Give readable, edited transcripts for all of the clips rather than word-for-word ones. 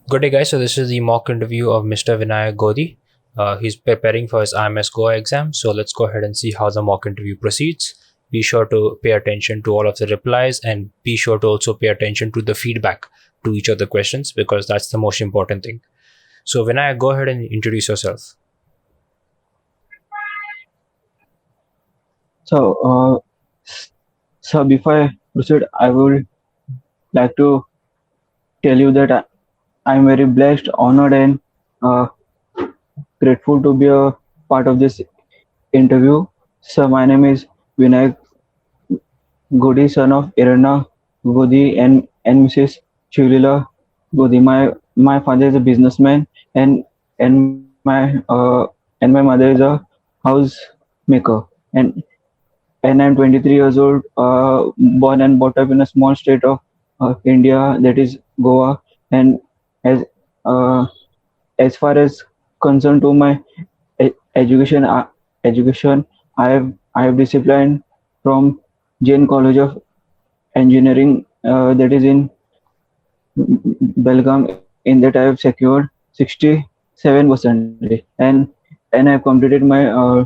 Good day, guys. So this is the mock interview of Mr. Vinayak Godi. He's preparing for his IMS Goa exam. So let's go ahead and see how the mock interview proceeds. Be sure to pay attention to all of the replies and be sure to also pay attention to the feedback to each of the questions because that's the most important thing. So Vinayak, go ahead and introduce yourself. So, before I proceed, I would like to tell you that I'm very blessed, honored, and uh, grateful to be a part of this interview. So, my name is Vinayak Godi, son of Irena Godi and Mrs. Shulila Godi. My father is a businessman, and my mother is a house maker. And I'm 23 years old, born and brought up in a small state of India, that is Goa. And as uh, as far as concerned to my education, I have discipline from Jain College of Engineering, that is in Belgaum. In that I have secured 67%, and I have completed my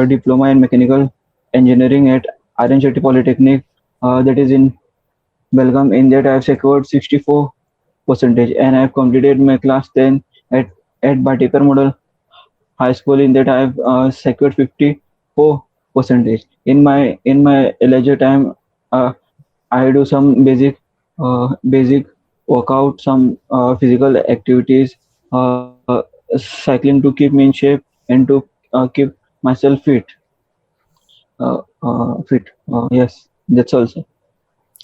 diploma in mechanical engineering at RN Shetty Polytechnic, that is in Belgaum. In that I have secured 64 percentage, and I have completed my class 10 at Batikar Model High School. In that I have secured 54 percentage. In my leisure time, uh, I do some basic workout, some physical activities, cycling to keep me in shape and to keep myself fit. Yes, that's also.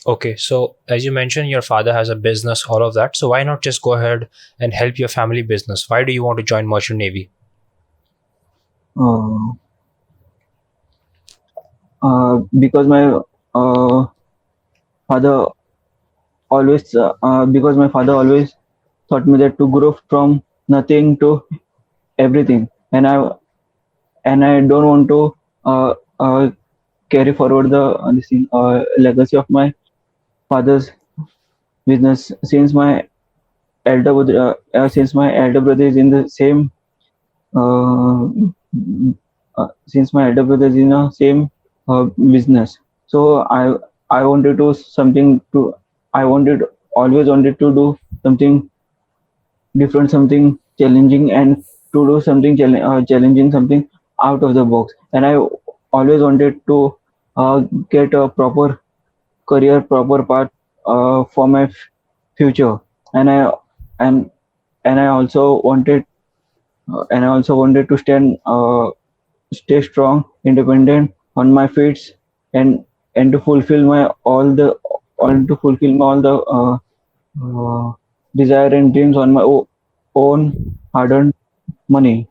Okay, so as you mentioned, your father has a business, all of that. So why not just go ahead and help your family business? Why do you want to join Merchant Navy? Uh, because my uh, father always taught me that to grow from nothing to everything, and I don't want to uh, uh, carry forward the this thing, legacy of my father's business, since my elder brother is in the same uh, since my elder brother is in the same business. So I wanted to something to I wanted always wanted to do something different, something challenging, and to do something challenging, something out of the box. And I always wanted to get a proper career, proper path for my future. And and I also wanted to stay strong, independent on my feet, and to fulfill my all the uh, desire and dreams on my own hard-earned money.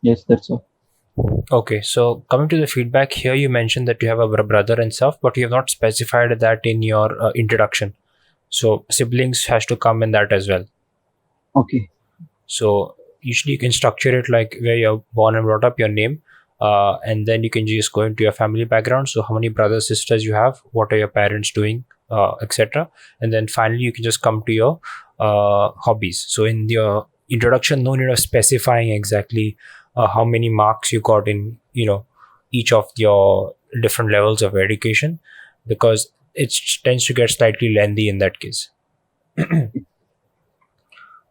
Yes, that's all. Okay, so coming to the feedback here, you mentioned that you have a brother and stuff, but you have not specified that in your introduction. So siblings has to come in that as well. Okay. So usually you can structure it like where you're born and brought up, your name, and then you can just go into your family background. So how many brothers, sisters you have, what are your parents doing, etc. And then finally you can just come to your hobbies. So in your introduction, no need of specifying exactly how many marks you got in each of your different levels of education, because it tends to get slightly lengthy in that case.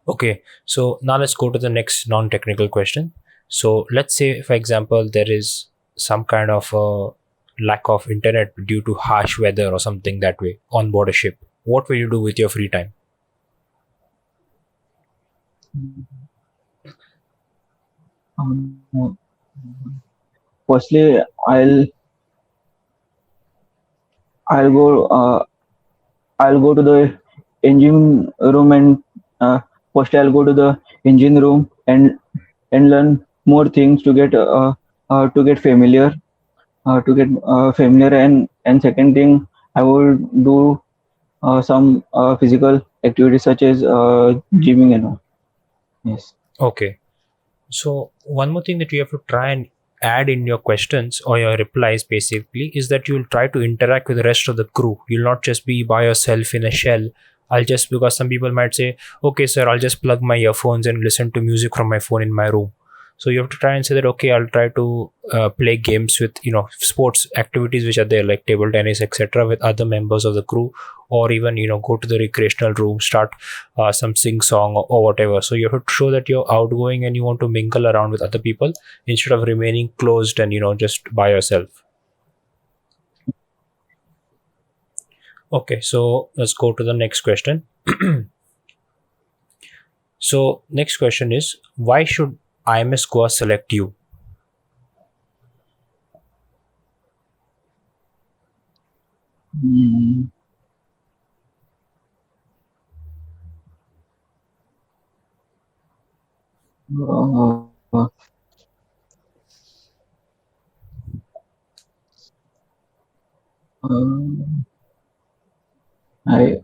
Okay, so now let's go to the next non-technical question. So let's say, for example, there is some kind of a lack of internet due to harsh weather or something that way on board a ship. What will you do with your free time? Um, Firstly, I'll go uh, I'll go to the engine room, and first I'll go to the engine room and learn more things to get familiar, and second thing, I will do some physical activities such as gymming and all. Yes. Okay, so one more thing that you have to try and add in your questions or your replies basically is that you'll try to interact with the rest of the crew. You'll not just be by yourself in a shell I'll just, because some people might say, okay, sir, I'll just plug my earphones and listen to music from my phone in my room. So you have to try and say that, okay, I'll try to play games with, sports activities which are there, like table tennis, etc., with other members of the crew, or even, go to the recreational room, start some sing song, or whatever. So you have to show that you're outgoing and you want to mingle around with other people instead of remaining closed and, just by yourself. Okay, so let's go to the next question. So next question is, why should IMS Goa select you? Mm, uh, uh, I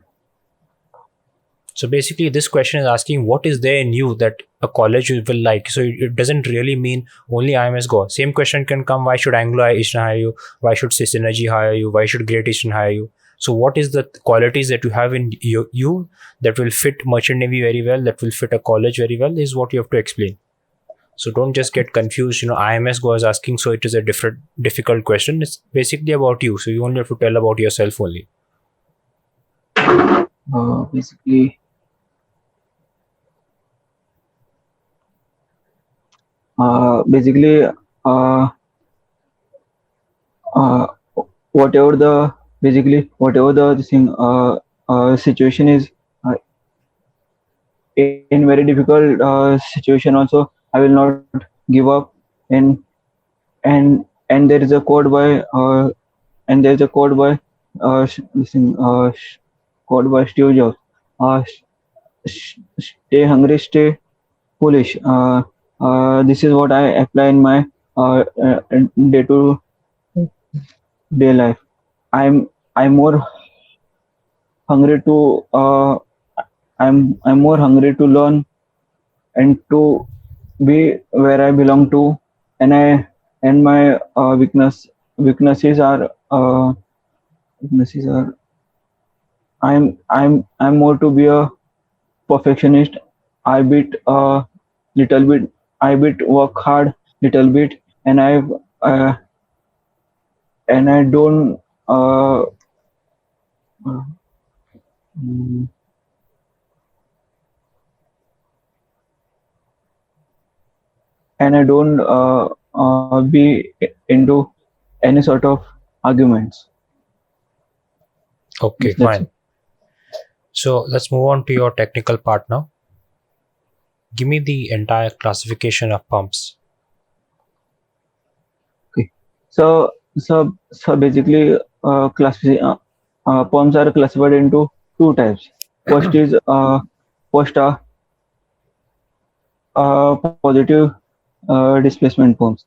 So basically, this question is asking what is there in you that a college will like. So it doesn't really mean only IMS Goa. Same question can come: why should Anglo Eastern hire you? Why should Synergy hire you? Why should Great Eastern hire you? So what is the qualities that you have in you that will fit Merchant Navy very well, that will fit a college very well, is what you have to explain. So don't just get confused. IMS Goa is asking, so it is a different difficult question. It's basically about you. So you only have to tell about yourself only. basically basically uh, uh, whatever the whatever the thing situation is, uh, in very difficult situation also, I will not give up. And and and there is a quote by and there is a quote by this thing, quote by Steve Jobs. Stay hungry, stay foolish. This is what I apply in my day to day life. I'm more hungry to I'm more hungry to learn and to be where I belong to, and my weaknesses are weaknesses are I'm more to be a perfectionist. I bit little bit I bit work hard little bit, and uh, I don't uh, mm, and I don't be into any sort of arguments. Okay, Yes, that's fine. it. So let's move on to your technical part now. Give me the entire classification of pumps. Okay. So basically, pumps are classified into two types. First is first positive displacement pumps.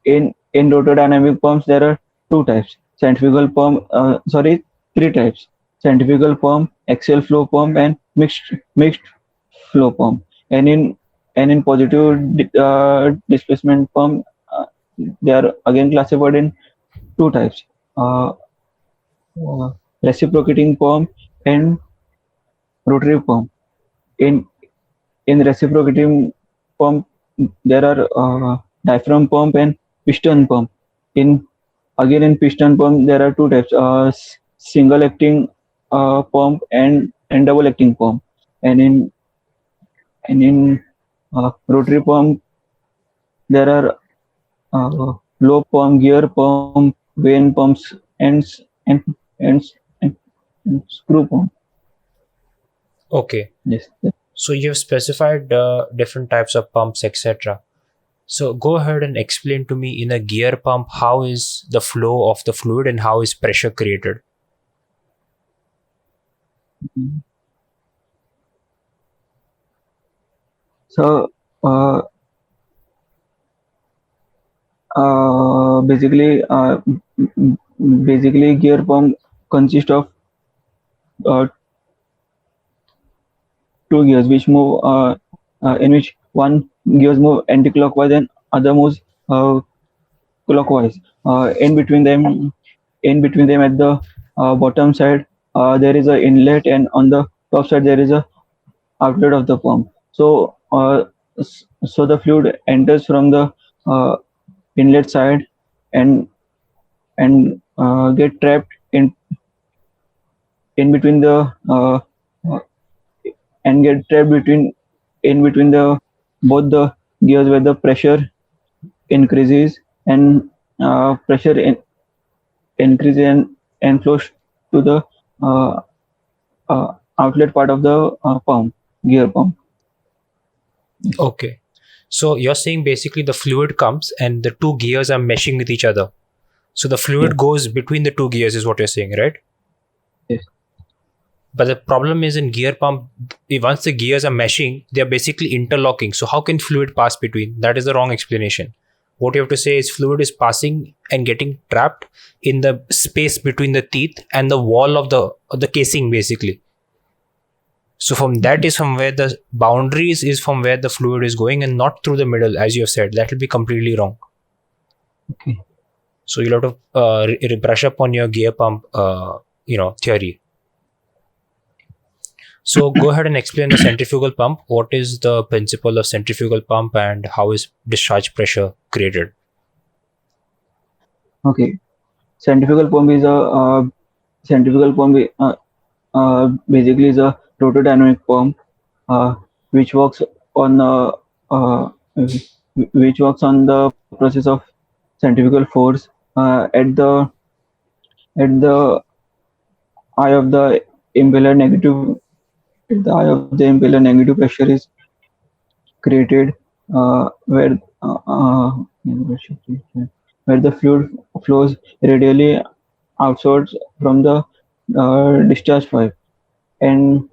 In rotodynamic pumps, there are two types: centrifugal pump. Three types: centrifugal pump, axial flow pump, and mixed flow pump. And in positive displacement pump, they are again classified in two types: uh, uh, reciprocating pump and rotary pump. In in reciprocating pump, there are diaphragm pump and piston pump. In piston pump, there are two types: single acting pump and double acting pump. And in rotary pump, there are low pump, gear pump, vane pumps, and and, and screw pump. Okay. Yes. So you have specified different types of pumps, etc. So go ahead and explain to me, in a gear pump, how is the flow of the fluid and how is pressure created? So uh, basically, gear pump consists of uh, two gears which move in which one gears move anti-clockwise and other moves clockwise. In between them at the bottom side, there is a inlet, and on the top side there is a outlet of the pump. So the fluid enters from the uh, inlet side and get trapped in between the uh, and get trapped in between the both the gears, where the pressure increases and pressure increases and flows to the uh, outlet part of the pump, gear pump. Okay. So you're saying basically the fluid comes and the two gears are meshing with each other. So the Yes, fluid goes between the two gears is what you're saying, right? yes, But the problem is in gear pump, once the gears are meshing, they are basically interlocking. So how can fluid pass between? That is the wrong explanation. What you have to say is fluid is passing and getting trapped in the space between the teeth and the wall of the casing, basically. So from that is from where the boundaries is from where the fluid is going and not through the middle, as you have said. That will be completely wrong. okay. So you'll have to brush up on your gear pump, theory. So go ahead and explain the centrifugal pump. What is the principle of centrifugal pump and how is discharge pressure created? Okay. Centrifugal pump is a centrifugal pump basically is a rotodynamic pump uh, which works on uh, which works on the process of centrifugal force at the eye of the impeller negative at the eye of the impeller negative pressure is created where where the fluid flows radially outwards from the discharge pipe, and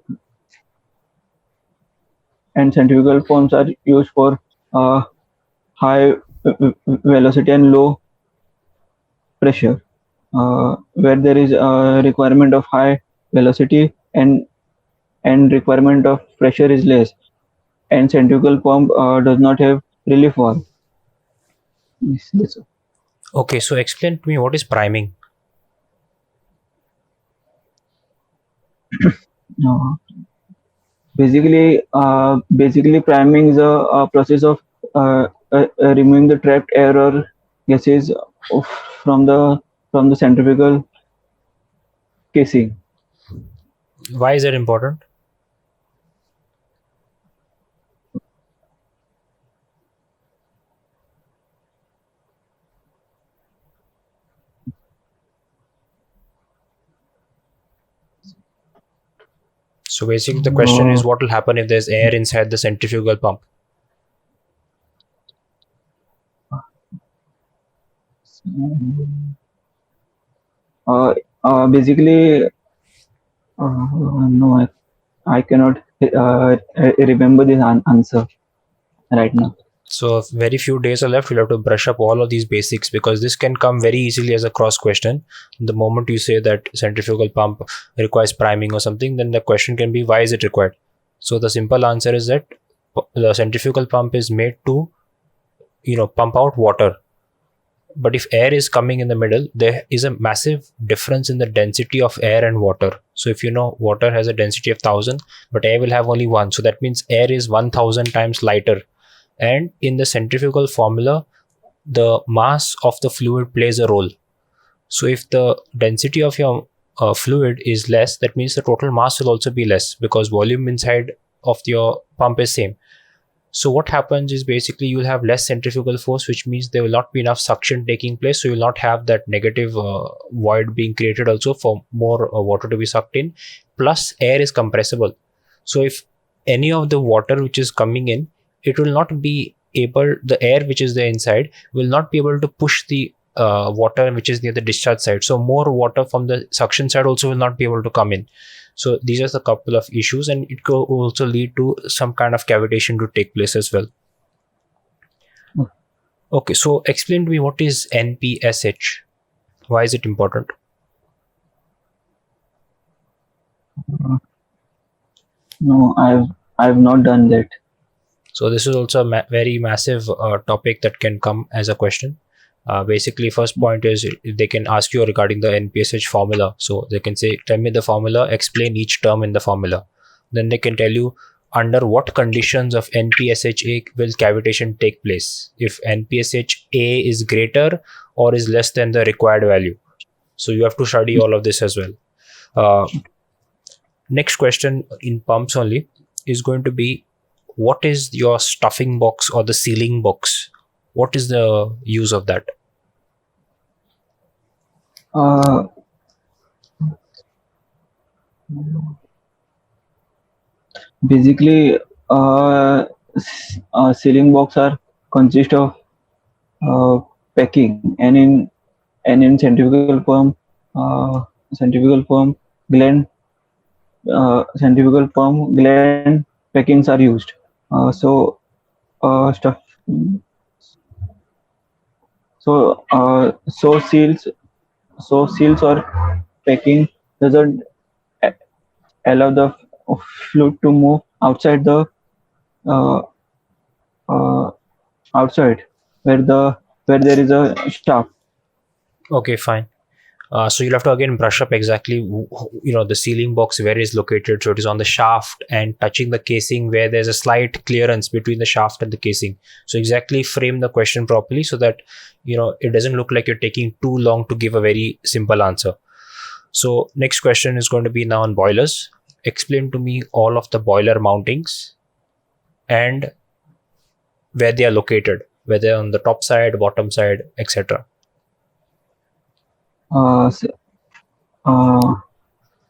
centrifugal pumps are used for uh, high velocity and low pressure, where there is a requirement of high velocity and requirement of pressure is less, and centrifugal pump does not have relief valve. Yes, that's all. Okay, so explain to me what is priming. Uh, basically priming is a process of removing the trapped air or gases of- from the centrifugal casing. Why is that important? So basically the question is Uh, what will happen if there's air inside the centrifugal pump. uh, basically, no, I cannot remember this answer right now. So very few days are left. You'll have to brush up all of these basics because this can come very easily as a cross question. The moment you say that centrifugal pump requires priming or something, then the question can be why is it required? So the simple answer is that the centrifugal pump is made to pump out water. But if air is coming in the middle, there is a massive difference in the density of air and water. So if water has a density of 1,000, but air will have only one. So that means air is 1,000 times lighter. And in the centrifugal formula, the mass of the fluid plays a role. So if the density of your fluid is less, that means the total mass will also be less because volume inside of your pump is same. So what happens is basically you'll have less centrifugal force, which means there will not be enough suction taking place. So you'll not have that negative void being created also for more water to be sucked in. Plus air is compressible. So if any of the water which is coming in, it will not be able, the air which is there inside will not be able to push the water which is near the discharge side. So more water from the suction side also will not be able to come in. So these are the couple of issues, and it could also lead to some kind of cavitation to take place as well. Okay, so explain to me what is NPSH? Why is it important? No, I've not done that. So this is also a very massive topic that can come as a question. Basically, first point is they can ask you regarding the NPSH formula. So they can say, tell me the formula, explain each term in the formula. Then they can tell you under what conditions of NPSHA will cavitation take place, if NPSHA is greater or is less than the required value. So you have to study all of this as well. Next question in pumps only is going to be, what is your stuffing box or the sealing box? What is the use of that? Uh, Basically, sealing box are consist of uh, packing, and in gland centrifugal form gland packings are used. So stuff. So seals or packing doesn't a- allow the fluid to move outside the uh, uh, outside where there is a shaft. Okay, fine. So you'll have to again brush up exactly, the sealing box where is located. So it is on the shaft and touching the casing where there's a slight clearance between the shaft and the casing. So exactly frame the question properly so that it doesn't look like you're taking too long to give a very simple answer. So next question is going to be now on boilers. Explain to me all of the boiler mountings and where they are located, whether on the top side, bottom side, etc. Uh, s- uh,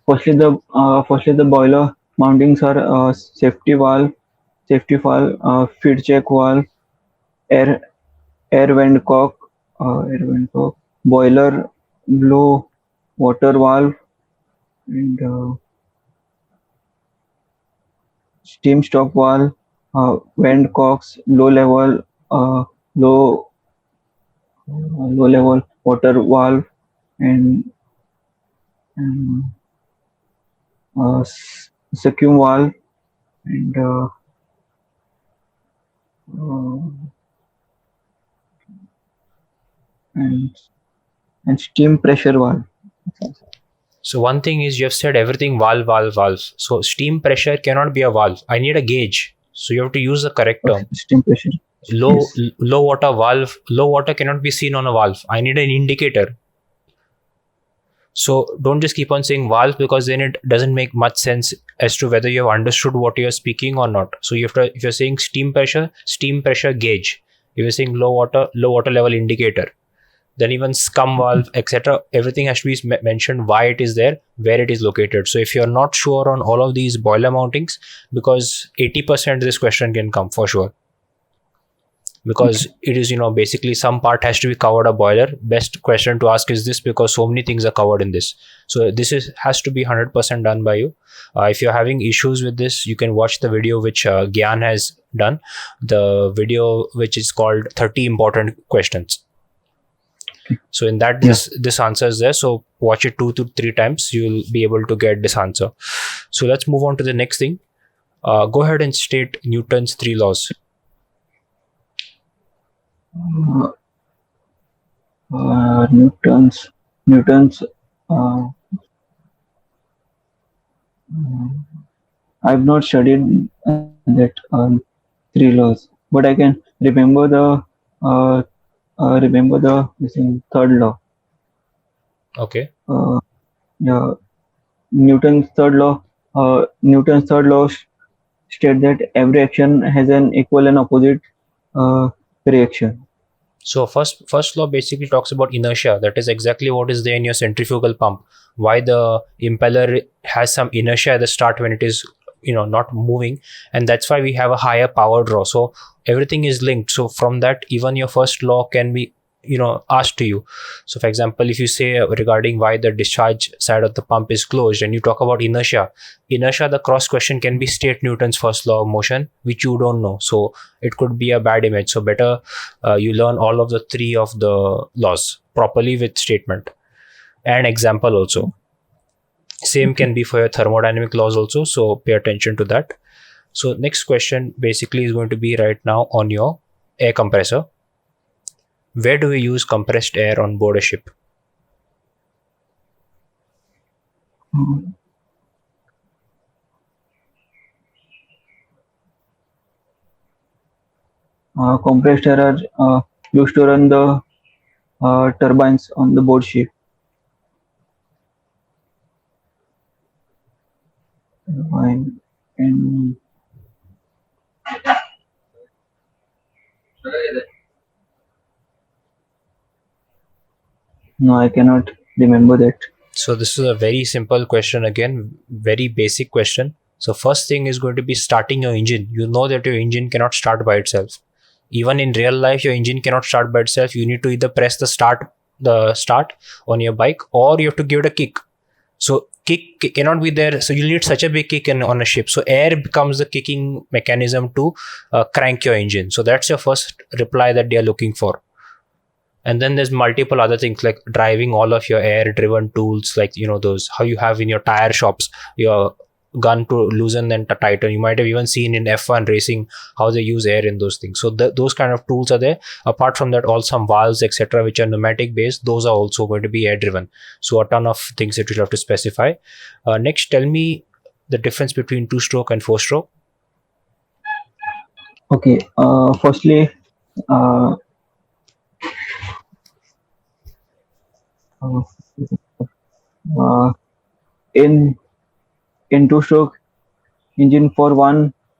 firstly the boiler mountings are safety valve, feed check valve, air air vent cock, boiler blow water valve, and steam stop valve, vent cocks, uh, low low level water valve, and, and vacuum valve, and uh, and and steam pressure valve. So one thing is, you have said everything valve, valve, valve. So steam pressure cannot be a valve. I need a gauge. So you have to use the correct term. Steam pressure. Low Yes. low water valve. Low water cannot be seen on a valve. I need an indicator. So don't just keep on saying valve, because then it doesn't make much sense as to whether you have understood what you're speaking or not. So you have to, if you're saying steam pressure gauge. If you're saying low water level indicator, then even scum valve, etc., everything has to be mentioned, why it is there, where it is located. So if you're not sure on all of these boiler mountings, because 80% this question can come for sure, because Okay. it is, basically some part has to be covered a boiler. Best question to ask is this, because so many things are covered in this. So this is has to be 100% done by you. If you're having issues with this, you can watch the video which Gyan has done, the video which is called 30 important questions. So in that, Yeah. this answer is there. So watch it 2 to 3 times. You'll be able to get this answer. So let's move on to the next thing. Go ahead and state Newton's 3 laws. Uh, Newton's. Uh, I've not studied that three laws, but I can uh, remember the this thing, third law. Okay. Uh, yeah, Newton's third law state that every action has an equal and opposite uh, reaction. So first law basically talks about inertia. That is exactly what is there in your centrifugal pump. Why the impeller has some inertia at the start when it is not moving, and that's why we have a higher power draw. So everything is linked. So from that, even your first law can be asked to you. So for example, if you say regarding why the discharge side of the pump is closed and you talk about inertia, the cross question can be state Newton's first law of motion, which you don't know. So it could be a bad image. So better you learn all of the three of the laws properly with statement and example also. Same Okay. can be for your thermodynamic laws also, so pay attention to that. So next question basically is going to be right now on your air compressor. Where do we use compressed air on board a ship? Compressed air are used to run the turbines on the board ship. Turbine and no, I cannot remember that. So this is a very simple question again, very basic question. So first thing is going to be starting your engine. You know that your engine cannot start by itself. Even in real life, your engine cannot start by itself. You need to either press the start on your bike, or you have to give it a kick. So kick cannot be there. So you need such a big kick on a ship. So air becomes the kicking mechanism to crank your engine. So that's your first reply that they are looking for. And then there's multiple other things like driving all of your air driven tools, like those how you have in your tire shops, your gun to loosen and to tighten. You might have even seen in F1 racing how they use air in those things. So those kind of tools are there. Apart from that, all some valves etc which are pneumatic based, those are also going to be air driven. So a ton of things that you'll have to specify. Next, tell me the difference between two stroke and four stroke. Okay. Firstly, uh, uh, uh, in two-stroke engine for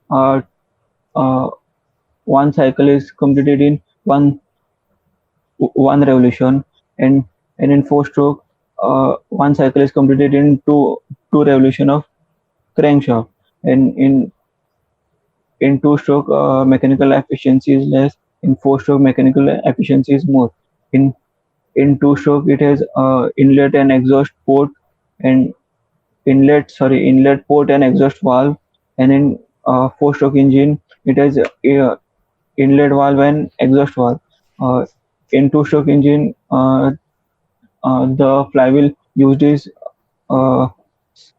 uh, uh, one cycle is completed in one revolution, and in four-stroke one cycle is completed in two revolution of crankshaft, and in two-stroke mechanical efficiency is less. In four-stroke mechanical efficiency is more. In two-stroke it has inlet and exhaust port, and inlet port and exhaust valve, and in four-stroke engine it has inlet valve and exhaust valve. Uh, in two-stroke engine, the flywheel used is uh,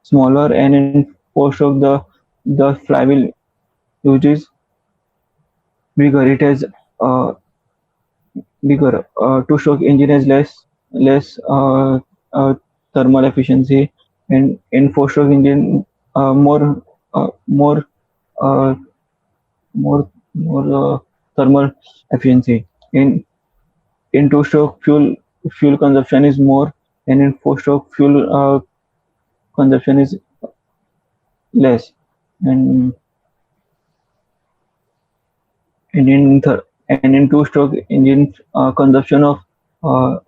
smaller, and in four-stroke the flywheel used is bigger. It has uh, bigger. Two-stroke engine has less uh, thermal efficiency, and in four-stroke engine more uh, more uh, more thermal efficiency. In two-stroke fuel consumption is more, and in four-stroke fuel consumption is less. And and in two-stroke engine consumption of uh,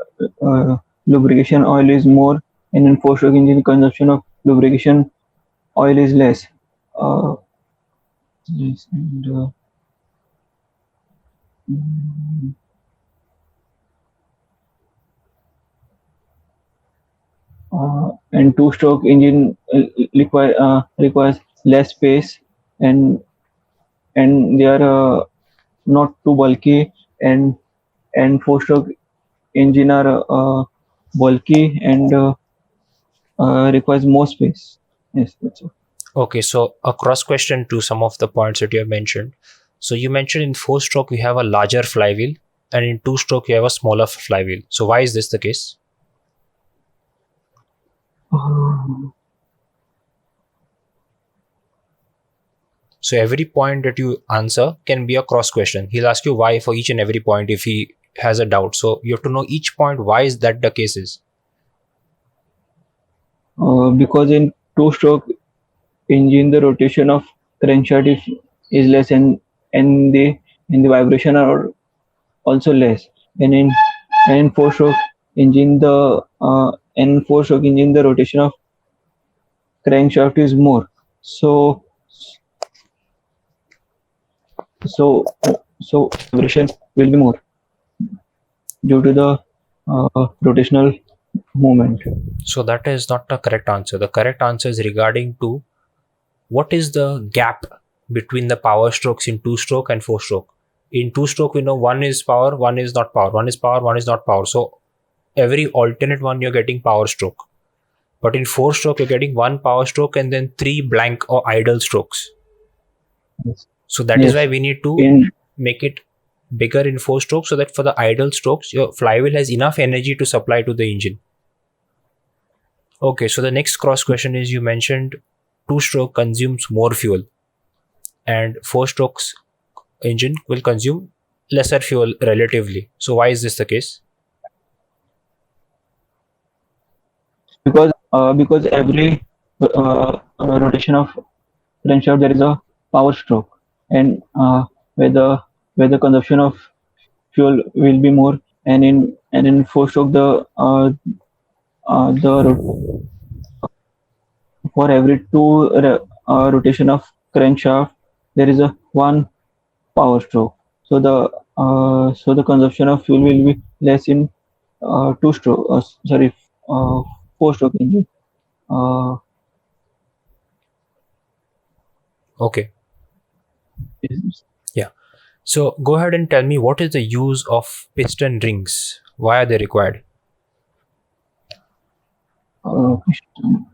uh, lubrication oil is more, and in four-stroke engine consumption of lubrication oil is less. Uh, yes, mm, and two-stroke engine requires less space, and they are not too bulky, and four-stroke engine are bulky and requires more space. Yes, that's all. Okay, so a cross question to some of the points that you have mentioned. So you mentioned in four stroke we have a larger flywheel, and in two stroke you have a smaller flywheel. So why is this the case? Uh, So every point that you answer can be a cross question. He'll ask you why for each and every point if he has a doubt. So you have to know each point why is that the case is. because in two-stroke engine the rotation of crankshaft is less, and the vibration are also less, and in four-stroke engine the rotation of crankshaft is more. So so vibration will be more due to the rotational movement. So that is not the correct answer. The correct answer is regarding to what is the gap between the power strokes in two stroke and four stroke. In two stroke we know one is power, one is not power, one is power, one is not power. So every alternate one you're getting power stroke. But in four stroke you're getting one power stroke and then three blank or idle strokes. Yes. So that is Yes. why we need to In make it bigger in 4 strokes, so that for the idle strokes your flywheel has enough energy to supply to the engine. Okay, so the next cross question is, you mentioned 2-stroke consumes more fuel and 4 strokes engine will consume lesser fuel relatively. So why is this the case? Because every rotation of crankshaft there is a power stroke, and where the where the consumption of fuel will be more, and in four stroke the for every rotation of crankshaft there is a one power stroke. So the consumption of fuel will be less in two stroke sorry four stroke engine. Uh, Okay, is- yeah. So go ahead and tell me, what is the use of piston rings? Why are they required? piston,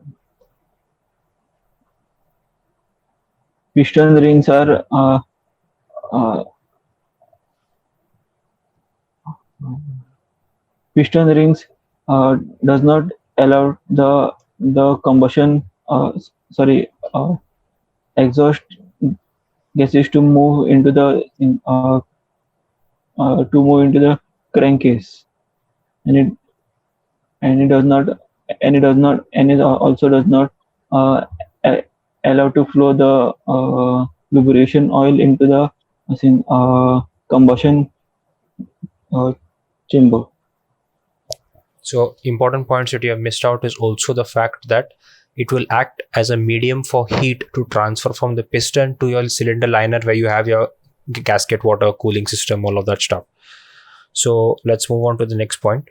piston rings are uh, piston rings does not allow the combustion sorry exhaust gases to move into the crankcase, and it does not and it also does not uh, a- allow to flow the lubrication oil into the combustion uh, chamber. So important points that you have missed out is also the fact that it will act as a medium for heat to transfer from the piston to your cylinder liner, where you have your gasket water cooling system, all of that stuff. So let's move on to the next point,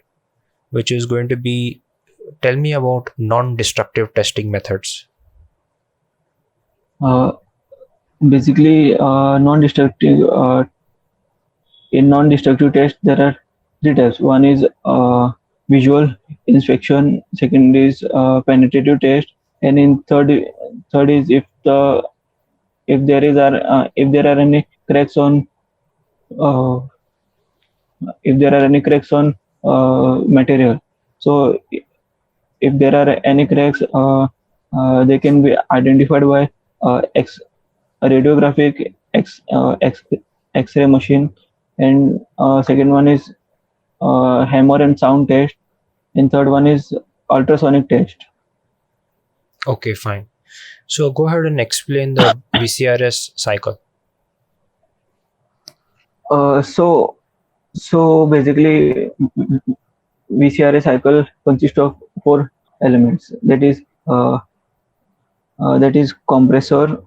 which is going to be, tell me about non-destructive testing methods. Uh, Basically, in non-destructive test there are three types. One is visual inspection, second is penetrative test, and in third is if there are any cracks on uh, if there are any cracks on material. So if there are any cracks, they can be identified by X radiographic X-ray machine, and second one is hammer and sound test, and third one is ultrasonic test. Okay, fine. So go ahead and explain the VCRS cycle. So basically, VCRA cycle consists of four elements. That is uh, compressor,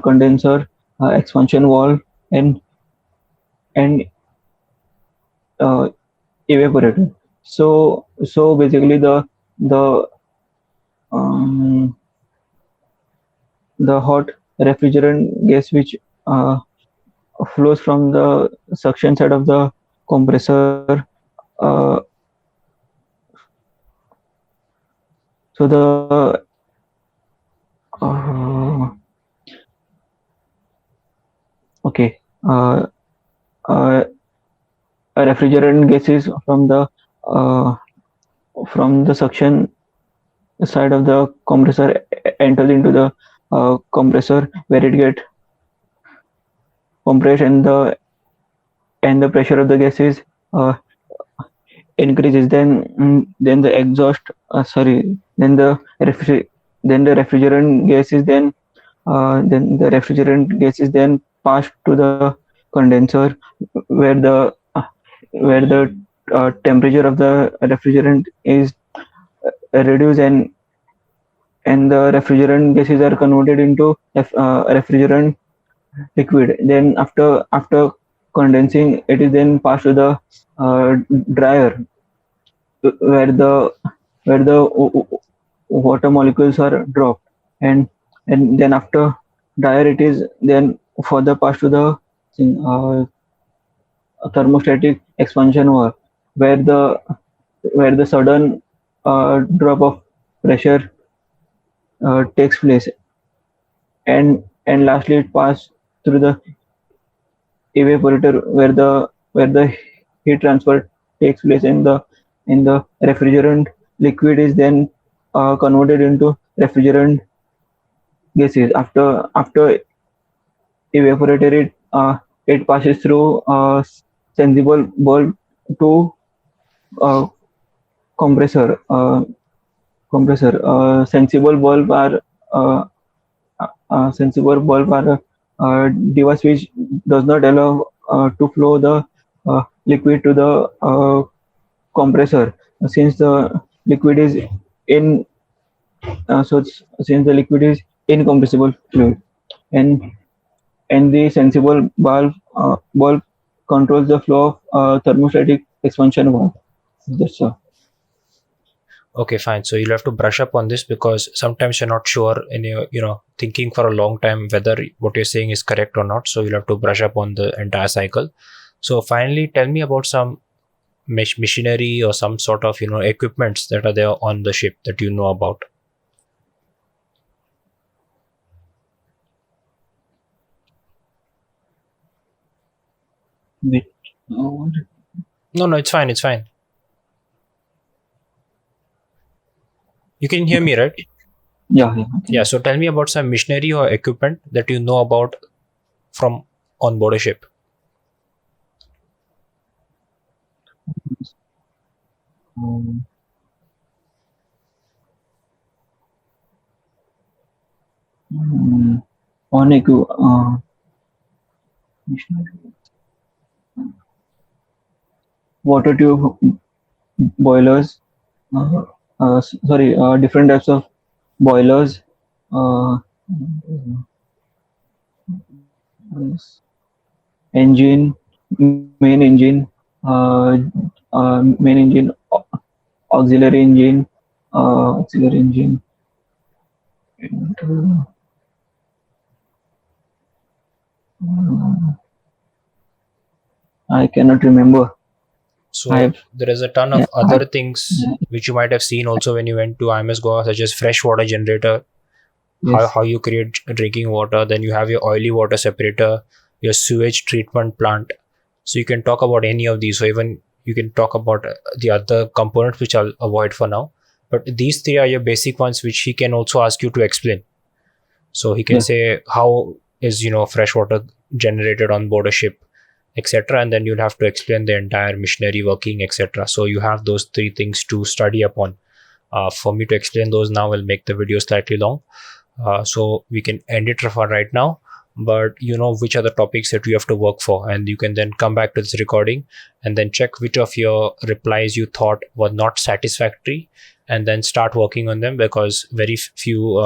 condenser, expansion valve, and uh, evaporator. So basically, the um, the hot refrigerant gas which flows from the suction side of the compressor. Uh, so the okay, uh, refrigerant gases uh, from the suction side of the compressor enters into the compressor, where it get compressed, and the pressure of the gases uh, increases. Then the exhaust sorry then the refrigerant gas is then passed to the condenser, where the temperature of the refrigerant is reduced, and the refrigerant gases are converted into refrigerant liquid. Then after condensing, it is then passed to the uh, dryer, where the water molecules are dropped, and then after dryer it is then further passed to the uh, thermostatic expansion valve, where the sudden drop of pressure takes place, and lastly it passes through the evaporator where the heat transfer takes place, and the refrigerant liquid is then converted into refrigerant gases. After evaporated, it passes through sensible bulb to uh, compressor. Sensible bulb are uh, sensible bulb are a device which does not allow to flow the liquid to the compressor, since the liquid is in since the liquid is incompressible fluid, and the sensible bulb controls the flow of thermostatic expansion valve. That's all. Okay, fine. So you'll have to brush up on this because sometimes you're not sure and you're thinking for a long time whether what you're saying is correct or not. So you'll have to brush up on the entire cycle. So finally, tell me about some machinery or some sort of equipments that are there on the ship that you know about. Wait, uh, No, it's fine. It's fine. You can hear me, right? yeah, yeah. Yeah. So tell me about some machinery or equipment that you know about from on board a ship. Um, on water tube boilers, uh, sorry, different types of boilers, uh, engine, main engine, uh, main engine, auxiliary engine, auxiliary engine. And, I cannot remember. So I've there is a ton yeah, of other things which you might have seen also when you went to IMS Goa, such as freshwater generator, yes, how you create drinking water. Then you have your oily water separator, your sewage treatment plant. So you can talk about any of these. So even you can talk about the other components which I'll avoid for now. But these three are your basic ones which he can also ask you to explain. So he can yeah, say how is fresh water generated on board a ship, etc. And then you'll have to explain the entire machinery working, etc. So you have those three things to study upon. For me to explain those now will make the video slightly long. So we can end it for right now, but you know which are the topics that you have to work for, and you can then come back to this recording and then check which of your replies you thought were not satisfactory, and then start working on them because very few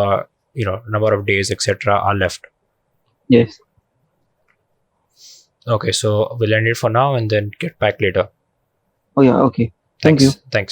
number of days etc are left. yes. Okay, so we'll end it for now and then get back later. Oh yeah, okay. Thank you. Thanks.